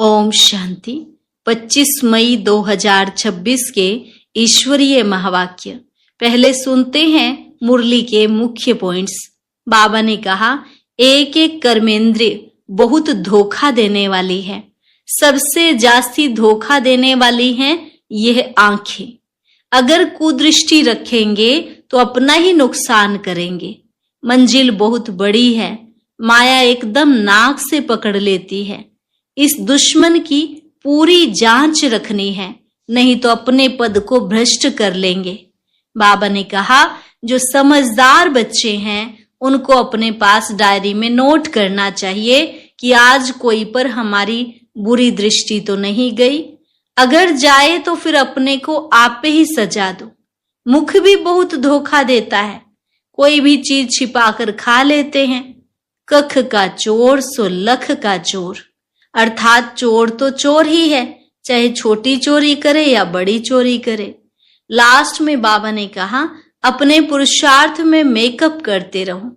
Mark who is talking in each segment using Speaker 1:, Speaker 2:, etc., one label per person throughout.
Speaker 1: ओम शांति। 25 मई 2026 के ईश्वरीय महावाक्य। पहले सुनते हैं मुरली के मुख्य पॉइंट्स। बाबा ने कहा, एक एक कर्मेंद्रिय बहुत धोखा देने वाली है। सबसे जास्ती धोखा देने वाली हैं यह आंखें। अगर कुदृष्टि रखेंगे तो अपना ही नुकसान करेंगे। मंजिल बहुत बड़ी है, माया एकदम नाक से पकड़ लेती है। इस दुश्मन की पूरी जांच रखनी है, नहीं तो अपने पद को भ्रष्ट कर लेंगे। बाबा ने कहा, जो समझदार बच्चे हैं उनको अपने पास डायरी में नोट करना चाहिए कि आज कोई पर हमारी बुरी दृष्टि तो नहीं गई। अगर जाए तो फिर अपने को आप पे ही सजा दो। मुख भी बहुत धोखा देता है, कोई भी चीज छिपाकर खा लेते हैं। कख का चोर सो लख का चोर, अर्थात चोर तो चोर ही है, चाहे छोटी चोरी करे या बड़ी चोरी करे। लास्ट में बाबा ने कहा, अपने पुरुषार्थ में मेकअप करते रहो।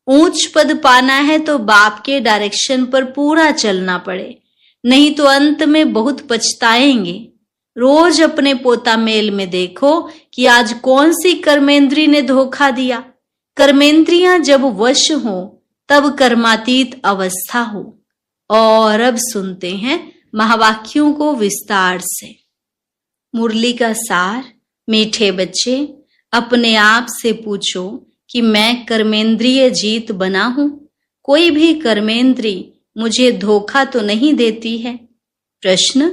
Speaker 1: ऊंच पद पाना है तो बाप के डायरेक्शन पर पूरा चलना पड़े, नहीं तो अंत में बहुत पछताएंगे। रोज अपने पोता मेल में देखो कि आज कौन सी कर्मेंद्री ने धोखा दिया। कर्मेंद्रियां जब वश हो तब कर्मातीत अवस्था हो। और अब सुनते हैं महावाक्यों को विस्तार से। मुरली का सार। मीठे बच्चे, अपने आप से पूछो कि मैं कर्मेंद्रिय जीत बना हूं? कोई भी कर्मेंद्री मुझे धोखा तो नहीं देती है? प्रश्न,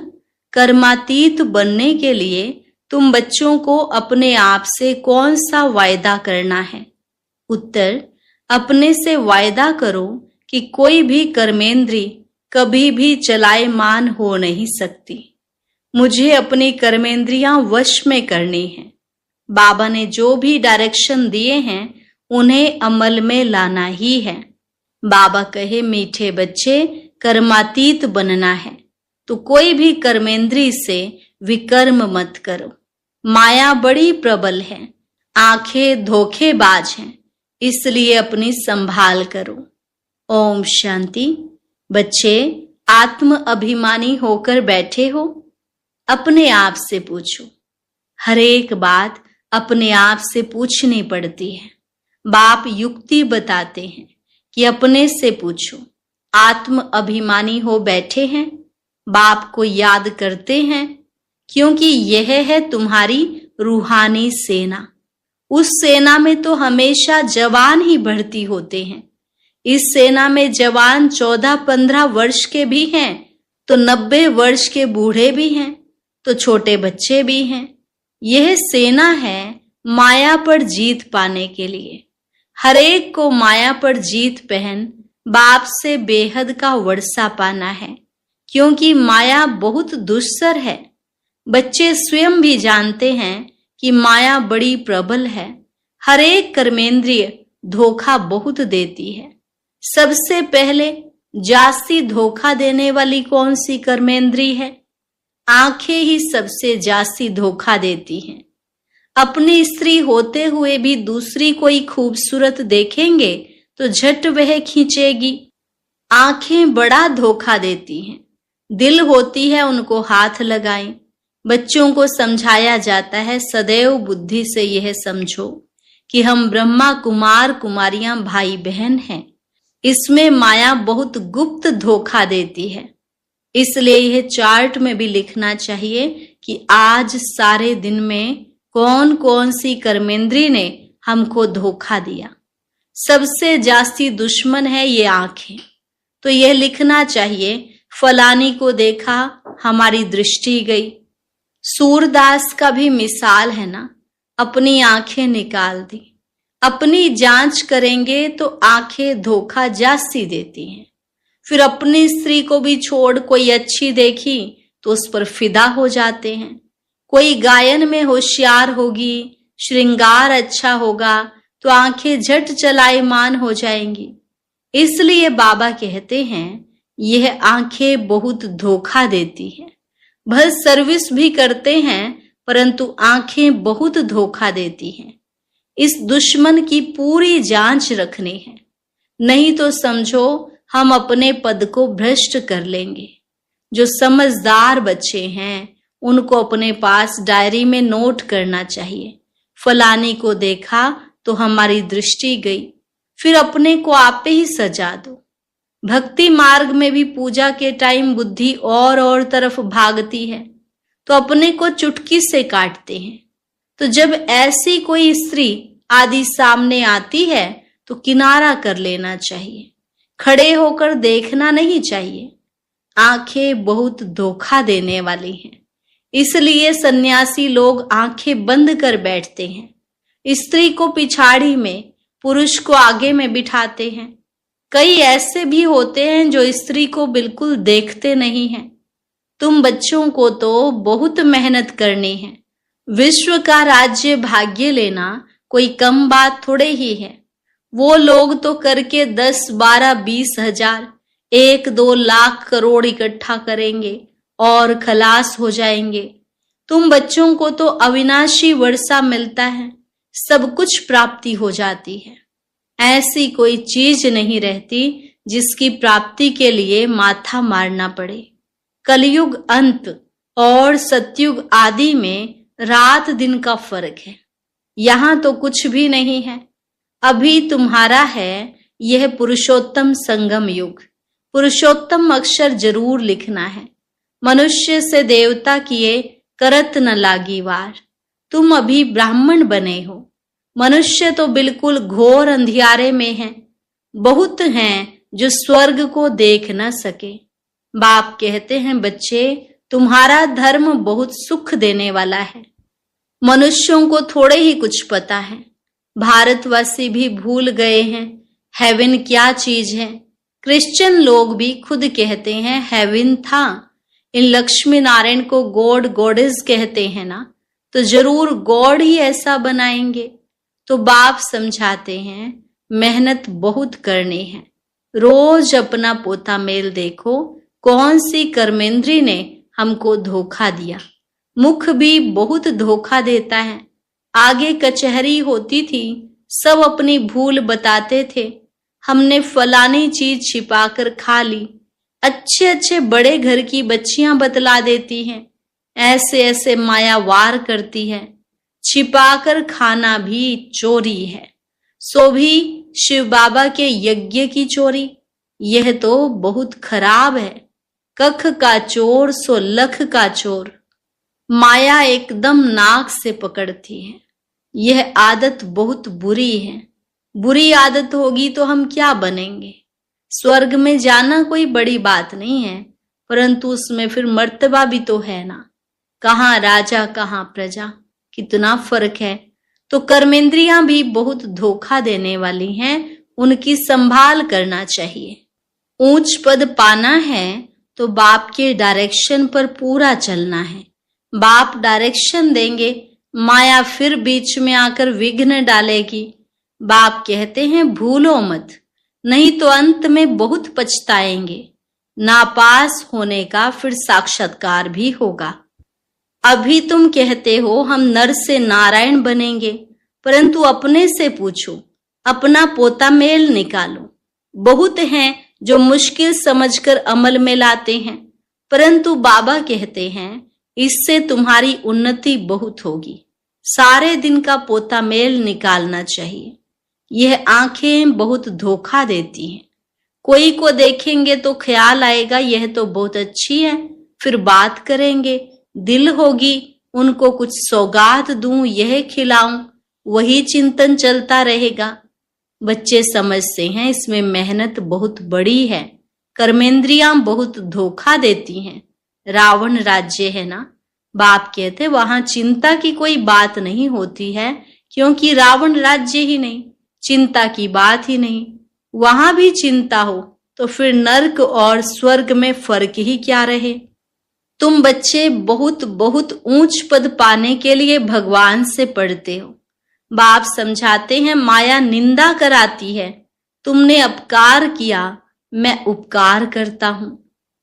Speaker 1: कर्मातीत बनने के लिए तुम बच्चों को अपने आप से कौन सा वायदा करना है? उत्तर, अपने से वायदा करो कि कोई भी कर्मेंद्री कभी भी चलायमान हो नहीं सकती। मुझे अपनी कर्मेंद्रियां वश में करनी है। बाबा ने जो भी डायरेक्शन दिए हैं उन्हें अमल में लाना ही है। बाबा कहे, मीठे बच्चे, कर्मातीत बनना है तो कोई भी कर्मेंद्री से विकर्म मत करो। माया बड़ी प्रबल है, आंखें धोखेबाज हैं, इसलिए अपनी संभाल करो। ओम शांति। बच्चे, आत्म अभिमानी होकर बैठे हो? अपने आप से पूछो। हर एक बात अपने आप से पूछनी पड़ती है। बाप युक्ति बताते हैं कि अपने से पूछो। आत्म अभिमानी हो बैठे हैं? बाप को याद करते हैं? क्योंकि यह है तुम्हारी रूहानी सेना। उस सेना में तो हमेशा जवान ही भर्ती होते हैं। इस सेना में जवान 14-15 वर्ष के भी हैं, तो 90 वर्ष के बूढ़े भी हैं, तो छोटे बच्चे भी हैं। यह सेना है माया पर जीत पाने के लिए। हर एक को माया पर जीत पहन बाप से बेहद का वर्षा पाना है, क्योंकि माया बहुत दुस्सर है। बच्चे स्वयं भी जानते हैं कि माया बड़ी प्रबल है। हर एक कर्मेंद्रिय धोखा बहुत देती है। सबसे पहले जास्ती धोखा देने वाली कौन सी कर्मेंद्री है? आंखें ही सबसे जास्ती धोखा देती हैं। अपनी स्त्री होते हुए भी दूसरी कोई खूबसूरत देखेंगे तो झट वह खींचेगी। आंखें बड़ा धोखा देती हैं। दिल होती है उनको हाथ लगाएं। बच्चों को समझाया जाता है, सदैव बुद्धि से यह समझो कि हम ब्रह्मा कुमार कुमारियां भाई बहन हैं। इसमें माया बहुत गुप्त धोखा देती है। इसलिए यह चार्ट में भी लिखना चाहिए कि आज सारे दिन में कौन कौन सी कर्मेंद्री ने हमको धोखा दिया। सबसे जास्ती दुश्मन है ये आंखें, तो यह लिखना चाहिए, फलानी को देखा हमारी दृष्टि गई। सूरदास का भी मिसाल है ना, अपनी आंखें निकाल दी। अपनी जांच करेंगे तो आंखें धोखा जास्ती देती हैं। फिर अपनी स्त्री को भी छोड़ कोई अच्छी देखी तो उस पर फिदा हो जाते हैं। कोई गायन में होशियार होगी, श्रृंगार अच्छा होगा तो आंखें झट चलायमान हो जाएंगी। इसलिए बाबा कहते हैं, यह आंखें बहुत धोखा देती है। भल सर्विस भी करते हैं परंतु आंखें बहुत धोखा देती हैं। इस दुश्मन की पूरी जांच रखनी है, नहीं तो समझो हम अपने पद को भ्रष्ट कर लेंगे। जो समझदार बच्चे हैं उनको अपने पास डायरी में नोट करना चाहिए। फलानी को देखा तो हमारी दृष्टि गई, फिर अपने को आपे ही सजा दो। भक्ति मार्ग में भी पूजा के टाइम बुद्धि और तरफ भागती है तो अपने को चुटकी से काटते हैं। तो जब ऐसी कोई स्त्री आदि सामने आती है तो किनारा कर लेना चाहिए, खड़े होकर देखना नहीं चाहिए। आंखें बहुत धोखा देने वाली हैं, इसलिए सन्यासी लोग आंखें बंद कर बैठते हैं। स्त्री को पिछाड़ी में, पुरुष को आगे में बिठाते हैं। कई ऐसे भी होते हैं जो स्त्री को बिल्कुल देखते नहीं हैं। तुम बच्चों को तो बहुत मेहनत करनी है। विश्व का राज्य भाग्य लेना कोई कम बात थोड़े ही है। वो लोग तो करके 10, 12, 20 हजार, 1, 2 लाख करोड़ इकट्ठा करेंगे और खलास हो जाएंगे। तुम बच्चों को तो अविनाशी वर्षा मिलता है, सब कुछ प्राप्ति हो जाती है। ऐसी कोई चीज नहीं रहती जिसकी प्राप्ति के लिए माथा मारना पड़े। कलयुग अंत और सतयुग आदि में रात दिन का फर्क है। यहाँ तो कुछ भी नहीं है। अभी तुम्हारा है यह पुरुषोत्तम संगम युग। पुरुषोत्तम अक्षर जरूर लिखना है। मनुष्य से देवता किए करत न लागी वार। तुम अभी ब्राह्मण बने हो। मनुष्य तो बिल्कुल घोर अंधियारे में हैं। बहुत हैं जो स्वर्ग को देख न सके। बाप कहते हैं, बच्चे तुम्हारा धर्म बहुत सुख देने वाला है। मनुष्यों को थोड़े ही कुछ पता है। भारतवासी भी भूल गए हैं हेवन क्या चीज है। क्रिश्चियन लोग भी खुद कहते हैं हेवन था। इन लक्ष्मी नारायण को गॉड गॉडेस कहते हैं ना, तो जरूर गॉड ही ऐसा बनाएंगे। तो बाप समझाते हैं मेहनत बहुत करनी है। रोज अपना पोता मेल देखो, कौन सी कर्मेंद्री ने हमको धोखा दिया। मुख भी बहुत धोखा देता है। आगे कचहरी होती थी, सब अपनी भूल बताते थे। हमने फलानी चीज छिपाकर खा ली। अच्छे अच्छे बड़े घर की बच्चियां बतला देती हैं, ऐसे ऐसे माया वार करती है। छिपाकर खाना भी चोरी है, सो भी शिव बाबा के यज्ञ की चोरी। यह तो बहुत खराब है। कख का चोर सो लख का चोर। माया एकदम नाक से पकड़ती है। यह आदत बहुत बुरी है। बुरी आदत होगी तो हम क्या बनेंगे। स्वर्ग में जाना कोई बड़ी बात नहीं है, परंतु उसमें फिर मर्तबा भी तो है ना। कहाँ राजा कहाँ प्रजा, कितना फर्क है। तो कर्मेंद्रियां भी बहुत धोखा देने वाली हैं, उनकी संभाल करना चाहिए। ऊंच पद पाना है तो बाप के डायरेक्शन पर पूरा चलना है। बाप डायरेक्शन देंगे, माया फिर बीच में आकर विघ्न डालेगी। बाप कहते हैं भूलो मत, नहीं तो अंत में बहुत पछताएंगे। नापास होने का फिर साक्षात्कार भी होगा। अभी तुम कहते हो हम नर से नारायण बनेंगे, परंतु अपने से पूछो, अपना पोता मेल निकालो। बहुत हैं जो मुश्किल समझकर अमल में लाते हैं, परंतु बाबा कहते हैं इससे तुम्हारी उन्नति बहुत होगी। सारे दिन का पोता मेल निकालना चाहिए। यह आंखें बहुत धोखा देती हैं। कोई को देखेंगे तो ख्याल आएगा यह तो बहुत अच्छी है, फिर बात करेंगे। दिल होगी उनको कुछ सौगात दूं, यह खिलाऊं, वही चिंतन चलता रहेगा। बच्चे समझते हैं इसमें मेहनत बहुत बड़ी है। कर्मेंद्रियां बहुत धोखा देती हैं। रावण राज्य है ना, बाप कहते वहां चिंता की कोई बात नहीं होती है, क्योंकि रावण राज्य ही नहीं, चिंता की बात ही नहीं। वहां भी चिंता हो तो फिर नर्क और स्वर्ग में फर्क ही क्या रहे। तुम बच्चे बहुत बहुत ऊंच पद पाने के लिए भगवान से पढ़ते हो। बाप समझाते हैं माया निंदा कराती है। तुमने अपकार किया, मैं उपकार करता हूं।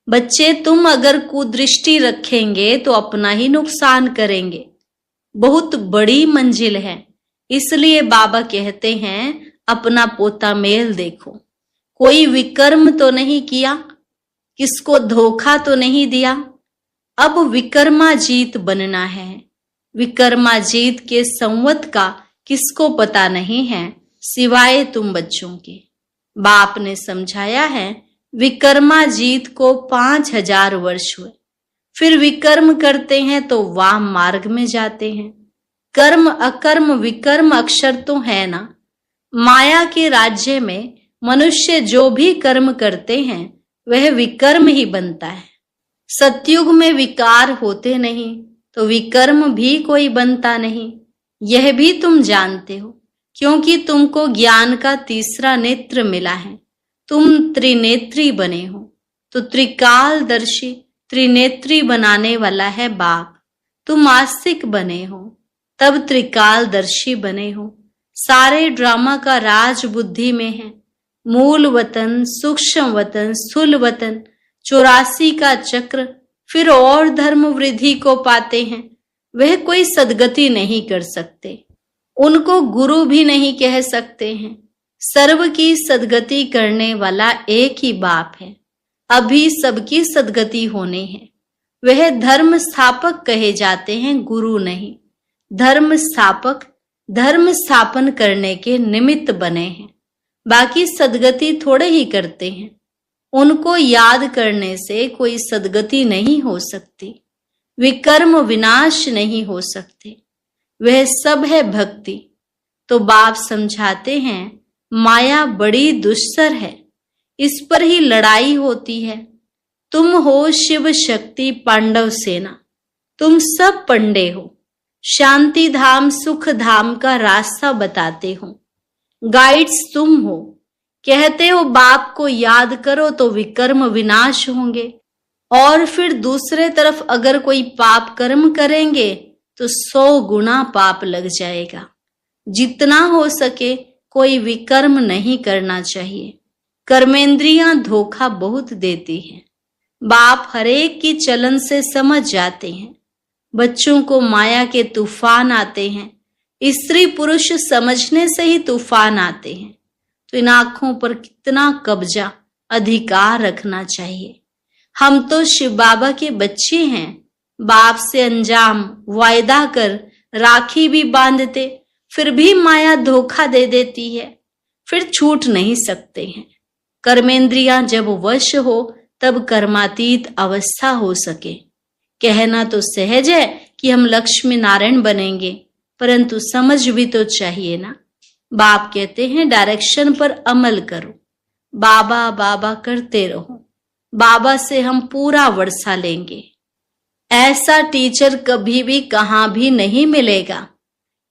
Speaker 1: बच्चे तुम अगर कुदृष्टि रखेंगे तो अपना ही नुकसान करेंगे। बहुत बड़ी मंजिल है, इसलिए बाबा कहते हैं अपना पोता मेल देखो। कोई विकर्म तो नहीं किया, किसको धोखा तो नहीं दिया। अब विक्रमाजीत बनना है। विक्रमाजीत के संवत का किसको पता नहीं है सिवाय तुम बच्चों के। बाप ने समझाया है विक्रमाजीत को 5000 वर्ष हुए, फिर विकर्म करते हैं तो वाम मार्ग में जाते हैं। कर्म अकर्म विकर्म अक्षर तो है ना। माया के राज्य में मनुष्य जो भी कर्म करते हैं वह विकर्म ही बनता है। सतयुग में विकार होते नहीं तो विकर्म भी कोई बनता नहीं। यह भी तुम जानते हो, क्योंकि तुमको ज्ञान का तीसरा नेत्र मिला है। तुम त्रिनेत्री बने हो, तो त्रिकालदर्शी त्रिनेत्री बनाने वाला है बाप। तुम आस्तिक बने हो, तब त्रिकालदर्शी बने हो। सारे ड्रामा का राज बुद्धि में है। मूल वतन, सूक्ष्म वतन, स्थूल वतन, 84 का चक्र, फिर और धर्म वृद्धि को पाते हैं। वह कोई सदगति नहीं कर सकते, उनको गुरु भी नहीं कह सकते हैं। सर्व की सदगति करने वाला एक ही बाप है। अभी सबकी सदगति होने है। वह धर्म स्थापक कहे जाते हैं, गुरु नहीं। धर्म स्थापक धर्म स्थापन करने के निमित्त बने हैं, बाकी सदगति थोड़े ही करते हैं। उनको याद करने से कोई सदगति नहीं हो सकती, विकर्म विनाश नहीं हो सकते। वह सब है भक्ति। तो बाप समझाते हैं माया बड़ी दुस्सर है, इस पर ही लड़ाई होती है। तुम हो शिव शक्ति पांडव सेना, तुम सब पंडे हो। शांति धाम सुख धाम का रास्ता बताते हो, गाइड्स तुम हो। कहते हो बाप को याद करो तो विकर्म विनाश होंगे, और फिर दूसरे तरफ अगर कोई पाप कर्म करेंगे तो 100 गुना पाप लग जाएगा। जितना हो सके कोई विकर्म नहीं करना चाहिए। कर्मेंद्रियां धोखा बहुत देती हैं। बाप हरेक की चलन से समझ जाते हैं। बच्चों को माया के तूफान आते हैं, स्त्री पुरुष समझने से ही तूफान आते हैं। तो इन आंखों पर कितना कब्जा अधिकार रखना चाहिए। हम तो शिव बाबा के बच्चे हैं। बाप से अंजाम वायदा कर राखी भी बांधते, फिर भी माया धोखा दे देती है, फिर छूट नहीं सकते हैं। कर्मेंद्रियां जब वश हो तब कर्मातीत अवस्था हो सके। कहना तो सहज है कि हम लक्ष्मी नारायण बनेंगे, परंतु समझ भी तो चाहिए ना। बाप कहते हैं डायरेक्शन पर अमल करो, बाबा बाबा करते रहो। बाबा से हम पूरा वर्षा लेंगे। ऐसा टीचर कभी भी कहां भी नहीं मिलेगा।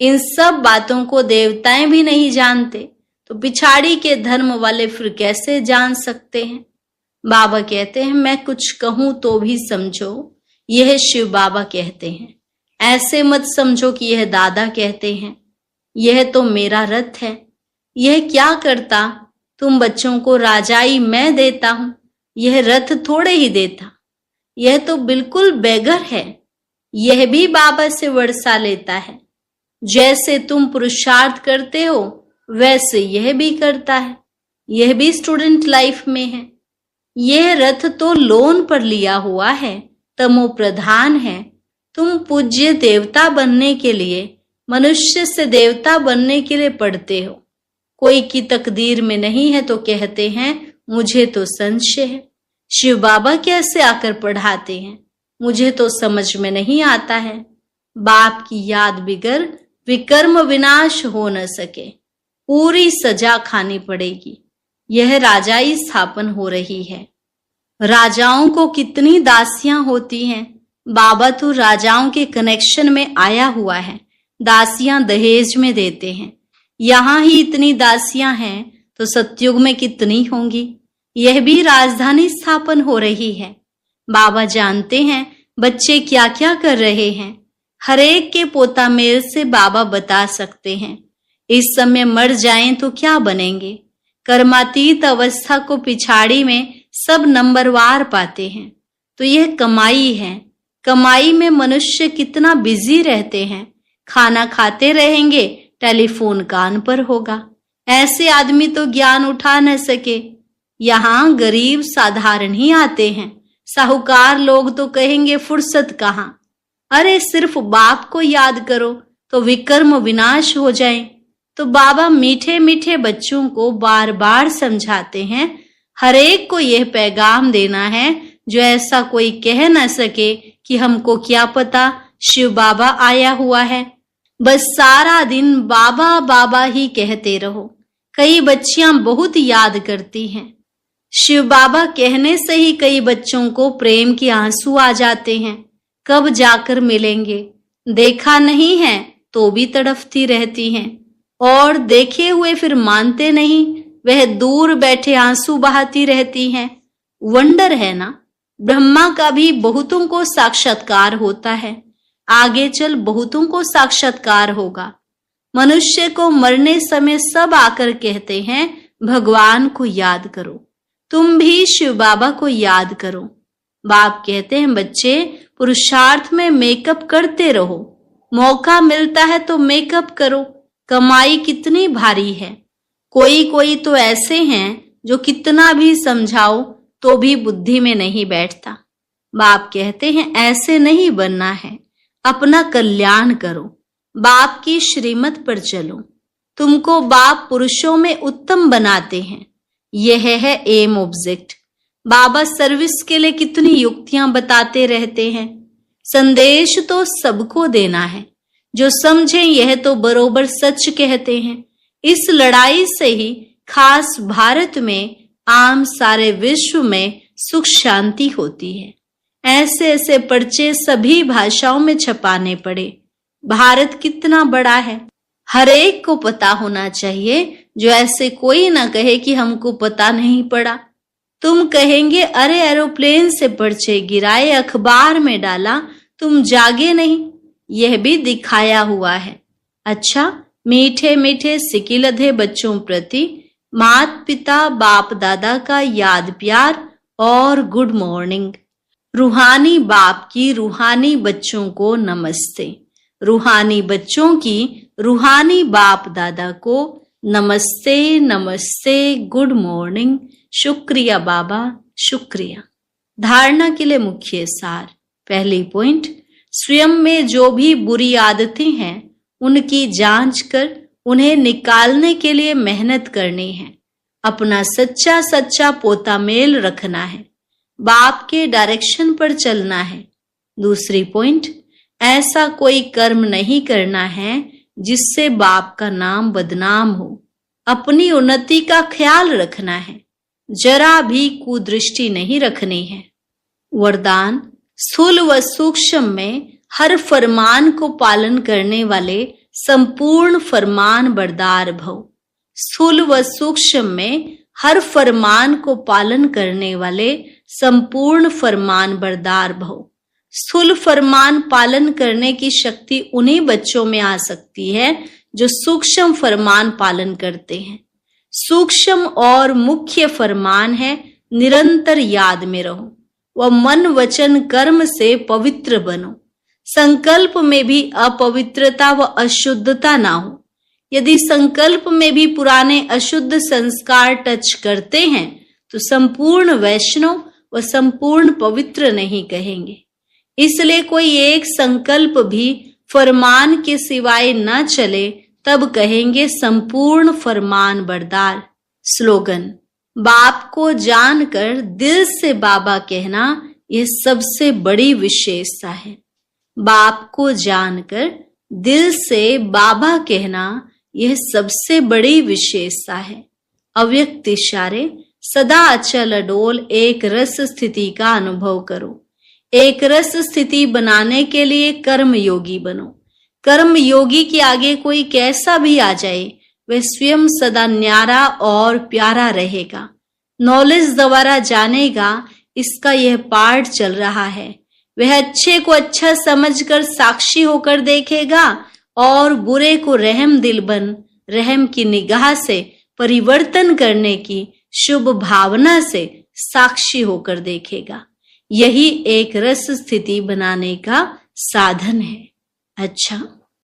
Speaker 1: इन सब बातों को देवताएं भी नहीं जानते, तो पिछाड़ी के धर्म वाले फिर कैसे जान सकते हैं। बाबा कहते हैं मैं कुछ कहूं तो भी समझो यह शिव बाबा कहते हैं। ऐसे मत समझो कि यह दादा कहते हैं। यह तो मेरा रथ है। यह क्या करता? तुम बच्चों को राजाई मैं देता हूं, यह रथ थोड़े ही देता। यह तो बिल्कुल बेगर है। यह भी बाबा से वर्षा लेता है। जैसे तुम पुरुषार्थ करते हो वैसे यह भी करता है। यह भी स्टूडेंट लाइफ में है। यह रथ तो लोन पर लिया हुआ है, तमो प्रधान है। तुम पूज्य देवता बनने के लिए, मनुष्य से देवता बनने के लिए पढ़ते हो। कोई की तकदीर में नहीं है तो कहते हैं मुझे तो संशय है। शिव बाबा कैसे आकर पढ़ाते हैं, मुझे तो समझ में नहीं आता है। बाप की याद बिगर विकर्म विनाश हो न सके, पूरी सजा खानी पड़ेगी। यह राजाई स्थापन हो रही है। राजाओं को कितनी दासियां होती हैं। बाबा तो राजाओं के कनेक्शन में आया हुआ है। दासियां दहेज में देते हैं। यहां ही इतनी दासियां हैं तो सतयुग में कितनी होंगी। यह भी राजधानी स्थापन हो रही है। बाबा जानते हैं बच्चे क्या क्या कर रहे हैं। हरेक के पोता मेल से बाबा बता सकते हैं। इस समय मर जाएं तो क्या बनेंगे। कर्मातीत अवस्था को पिछाड़ी में सब नंबरवार पाते हैं। तो यह कमाई है। कमाई में मनुष्य कितना बिजी रहते हैं। खाना खाते रहेंगे, टेलीफोन कान पर होगा। ऐसे आदमी तो ज्ञान उठा न सके। यहाँ गरीब साधारण ही आते हैं। साहूकार लोग तो कहेंगे फुर्सत कहाँ। अरे सिर्फ बाप को याद करो तो विकर्म विनाश हो जाए। तो बाबा मीठे मीठे बच्चों को बार बार समझाते हैं, हर एक को यह पैगाम देना है जो ऐसा कोई कह न सके कि हमको क्या पता शिव बाबा आया हुआ है। बस सारा दिन बाबा बाबा ही कहते रहो। कई बच्चियां बहुत याद करती हैं। शिव बाबा कहने से ही कई बच्चों को प्रेम के आंसू आ जाते हैं। कब जाकर मिलेंगे, देखा नहीं है तो भी तड़फती रहती हैं, और देखे हुए फिर मानते नहीं, वह दूर बैठे आंसू बहाती रहती हैं। वंडर है ना, ब्रह्मा का भी बहुतों को साक्षात्कार होता है, आगे चल बहुतों को साक्षात्कार होगा। मनुष्य को मरने समय सब आकर कहते हैं भगवान को याद करो, तुम भी शिव बाबा को याद करो। बाप कहते हैं बच्चे पुरुषार्थ में मेकअप करते रहो, मौका मिलता है तो मेकअप करो, कमाई कितनी भारी है। कोई कोई तो ऐसे हैं जो कितना भी समझाओ तो भी बुद्धि में नहीं बैठता। बाप कहते हैं ऐसे नहीं बनना है, अपना कल्याण करो, बाप की श्रीमत पर चलो। तुमको बाप पुरुषों में उत्तम बनाते हैं, यह है एम ऑब्जेक्ट। बाबा सर्विस के लिए कितनी युक्तियां बताते रहते हैं। संदेश तो सबको देना है, जो समझे यह तो बरोबर सच कहते हैं। इस लड़ाई से ही खास भारत में, आम सारे विश्व में सुख शांति होती है। ऐसे ऐसे पर्चे सभी भाषाओं में छपाने पड़े। भारत कितना बड़ा है, हर एक को पता होना चाहिए, जो ऐसे कोई ना कहे कि हमको पता नहीं पड़ा। तुम कहेंगे अरे एरोप्लेन से पर्चे गिराए, अखबार में डाला, तुम जागे नहीं, यह भी दिखाया हुआ है। अच्छा, मीठे मीठे सिकिलधे बच्चों प्रति माता पिता बाप दादा का याद प्यार और गुड मॉर्निंग। रूहानी बाप की रूहानी बच्चों को नमस्ते, रूहानी बच्चों की रूहानी बाप दादा को नमस्ते नमस्ते, गुड मॉर्निंग। शुक्रिया बाबा, शुक्रिया। धारणा के लिए मुख्य सार। पहली पॉइंट, स्वयं में जो भी बुरी आदतें हैं उनकी जांच कर उन्हें निकालने के लिए मेहनत करनी है। अपना सच्चा सच्चा पोता मेल रखना है, बाप के डायरेक्शन पर चलना है। दूसरी पॉइंट, ऐसा कोई कर्म नहीं करना है जिससे बाप का नाम बदनाम हो। अपनी उन्नति का ख्याल रखना है, जरा भी कुदृष्टि नहीं रखनी है। वरदान, स्थूल व सूक्ष्म में हर फरमान को पालन करने वाले संपूर्ण फरमान बरदार भव। स्थूल व सूक्ष्म में हर फरमान को पालन करने वाले संपूर्ण फरमान बरदार भव। स्थूल फरमान पालन करने की शक्ति उन्हीं बच्चों में आ सकती है जो सूक्ष्म फरमान पालन करते हैं। सूक्ष्म और मुख्य फरमान है निरंतर याद में रहो व मन वचन कर्म से पवित्र बनो। संकल्प में भी अपवित्रता व अशुद्धता ना हो। यदि संकल्प में भी पुराने अशुद्ध संस्कार टच करते हैं तो संपूर्ण वैष्णव व संपूर्ण पवित्र नहीं कहेंगे। इसलिए कोई एक संकल्प भी फरमान के सिवाय न चले तब कहेंगे संपूर्ण फरमान बरदार। स्लोगन, बाप को जानकर दिल से बाबा कहना यह सबसे बड़ी विशेषता है। बाप को जानकर दिल से बाबा कहना यह सबसे बड़ी विशेषता है। अव्यक्त इशारे, सदा अचल अडोल एक रस स्थिति का अनुभव करो। एक रस स्थिति बनाने के लिए कर्म योगी बनो। कर्म योगी के आगे कोई कैसा भी आ जाए वह स्वयं सदा न्यारा और प्यारा रहेगा। नॉलेज द्वारा जानेगा, इसका यह पाठ चल रहा है। वह अच्छे को अच्छा समझकर साक्षी होकर देखेगा और बुरे को रहम दिल बन रहम की निगाह से परिवर्तन करने की शुभ भावना से साक्षी होकर देखेगा। यही एक रस स्थिति बनाने का साधन है। अच्छा।